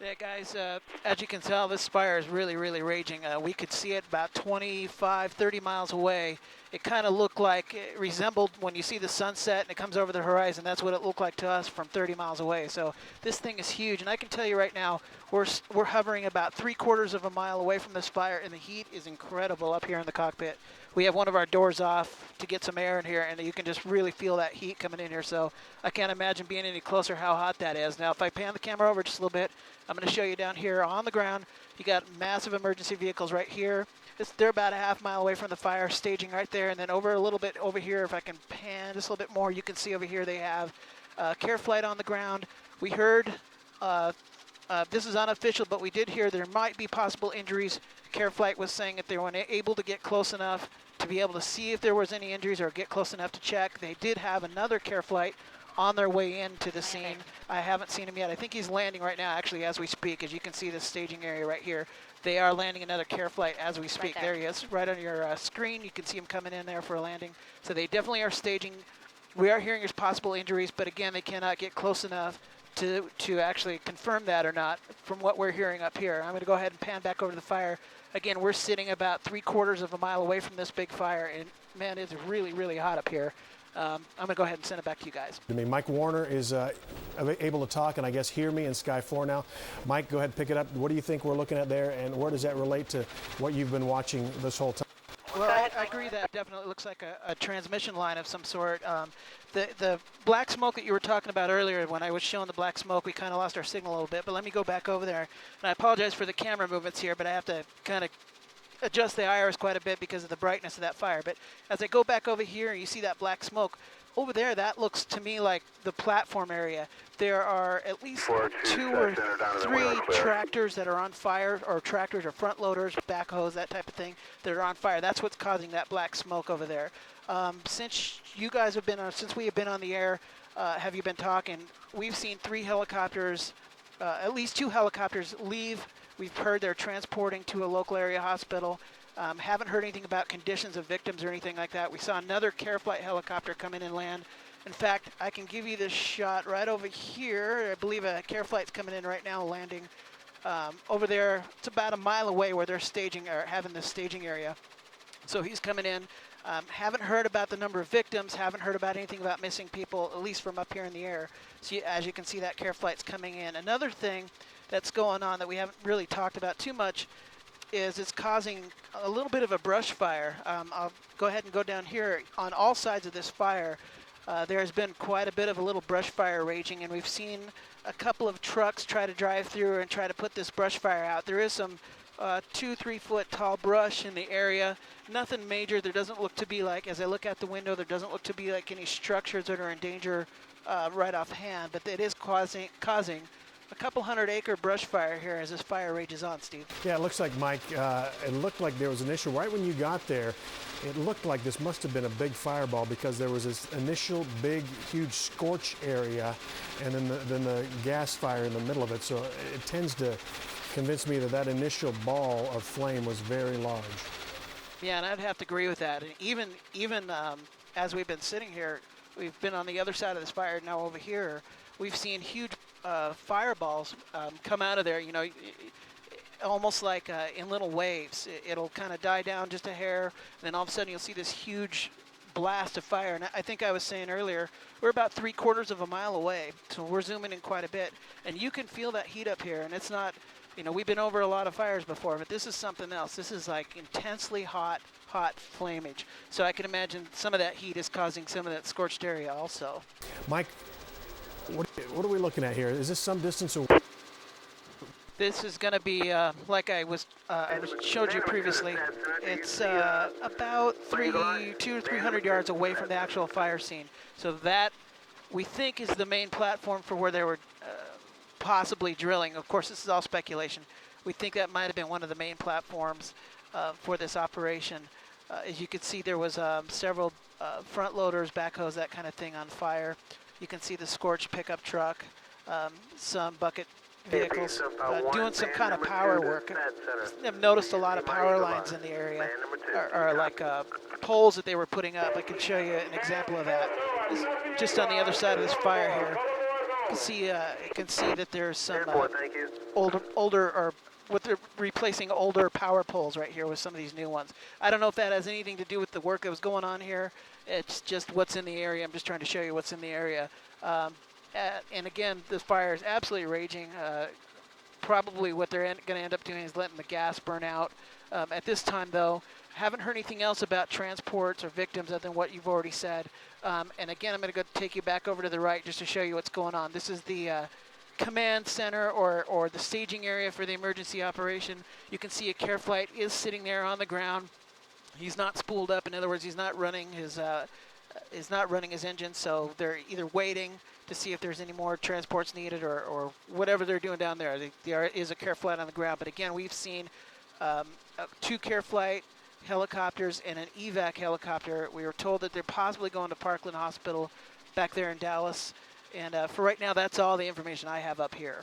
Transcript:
Yeah, guys, as you can tell, this fire is really raging. We could see it about 25, 30 miles away. It kind of looked like, it resembled when you see the sunset and it comes over the horizon. That's what it looked like to us from 30 miles away. So this thing is huge. And I can tell you right now, we're hovering about 3/4 of a mile away from this fire, and the heat is incredible up here in the cockpit. We have one of our doors off to get some air in here, and you can just really feel that heat coming in here. So I can't imagine being any closer how hot that is. Now, if I pan the camera over just a little bit, I'm going to show you down here on the ground. You got massive emergency vehicles right here. They're about a half-mile away from the fire, staging right there. And then over a little bit over here, if I can pan just a little bit more, you can see over here they have care flight on the ground. We heard, this is unofficial, but we did hear there might be possible injuries. Care flight was saying if they weren't able to get close enough to be able to see if there was any injuries or get close enough to check. They did have another care flight on their way into the scene. I haven't seen him yet. I think he's landing right now, actually, as we speak. As you can see, the staging area right here. They are landing another care flight as we speak. Right there he is, right on your screen. You can see him coming in there for a landing. So they definitely are staging. We are hearing there's possible injuries, but again, they cannot get close enough to actually confirm that or not from what we're hearing up here. I'm going to go ahead and pan back over to the fire. Again, we're sitting about 3/4 of a mile away from this big fire, and man, it's really hot up here. I'm going to go ahead and send it back to you guys. I mean, Mike Warner is able to talk and I guess hear me in Sky 4 now. Mike, go ahead and pick it up. What do you think we're looking at there, and where does that relate to what you've been watching this whole time? Well, I agree that definitely looks like a transmission line of some sort. The black smoke that you were talking about earlier, when I was showing the black smoke, we kind of lost our signal a little bit, but let me go back over there. And I apologize for the camera movements here, but I have to kind of adjust the iris quite a bit because of the brightness of that fire. But as I go back over here and you see that black smoke, over there, that looks to me like the platform area. There are at least 2 or 3 tractors that are on fire, or tractors or front loaders, backhoes, that type of thing, that are on fire. That's what's causing that black smoke over there. Since you guys have been on, since we have been on the air, have you been talking? We've seen 3 helicopters, at least 2 helicopters leave. We've heard they're transporting to a local area hospital. Haven't heard anything about conditions of victims or anything like that. We saw another care flight helicopter come in and land. In fact, I can give you this shot right over here. I believe a care flight's coming in right now, landing over there. It's about a mile away where they're staging or having this staging area. So he's coming in. Haven't heard about the number of victims. Haven't heard about anything about missing people, at least from up here in the air. So as you can see, that care flight's coming in. Another thing that's going on that we haven't really talked about too much is it's causing a little bit of a brush fire. I'll go ahead and go down here. On all sides of this fire, there has been quite a bit of a little brush fire raging, and we've seen a couple of trucks try to drive through and try to put this brush fire out. There is some 2-3 foot tall brush in the area. Nothing major. There doesn't look to be like, as I look out the window, there doesn't look to be like any structures that are in danger right offhand, but it is causing a couple 100-acre brush fire here as this fire rages on, Steve. Yeah, it looks like, Mike, it looked like there was an issue right when you got there. It looked like this must have been a big fireball because there was this initial big, huge scorch area and then the gas fire in the middle of it. So it tends to convince me that that initial ball of flame was very large. Yeah, and I'd have to agree with that. And even as we've been sitting here, we've been on the other side of this fire. Now over here, we've seen huge fireballs come out of there, you know, almost like in little waves. It'll kind of die down just a hair, and then all of a sudden you'll see this huge blast of fire. And I think I was saying earlier, we're about 3/4 of a mile away, so we're zooming in quite a bit. And you can feel that heat up here, and it's not, you know, we've been over a lot of fires before, but this is something else. This is like intensely hot flamage. So I can imagine some of that heat is causing some of that scorched area also. Mike, what are we looking at here? Is this some distance away? This is going to be, like I showed you previously, it's about 200 or 300 yards away from the actual fire scene. So that, we think, is the main platform for where they were possibly drilling. Of course, this is all speculation. We think that might have been one of the main platforms for this operation. As you can see, there was several front loaders, backhoes, that kind of thing on fire. You can see the scorched pickup truck, some bucket vehicles doing some kind of power work. I've noticed a lot of power lines in the area, or like poles that they were putting up. I can show you an example of that. It's just on the other side of this fire here. You can see that there's some Thank you. older or what they're replacing older power poles right here with some of these new ones. I don't know if that has anything to do with the work that was going on here. It's just what's in the area. I'm just trying to show you what's in the area. And again, this fire is absolutely raging. Probably what they're going to end up doing is letting the gas burn out. At this time, though, haven't heard anything else about transports or victims other than what you've already said. And again, I'm going to go take you back over to the right just to show you what's going on. This is the command center or the staging area for the emergency operation. You can see a care flight is sitting there on the ground. He's not spooled up. In other words, he's not running his engine, so they're either waiting to see if there's any more transports needed or whatever they're doing down there. There is a care flight on the ground, but again, we've seen 2 care flight helicopters and an evac helicopter. We were told that they're possibly going to Parkland Hospital back there in Dallas. And for right now, that's all the information I have up here.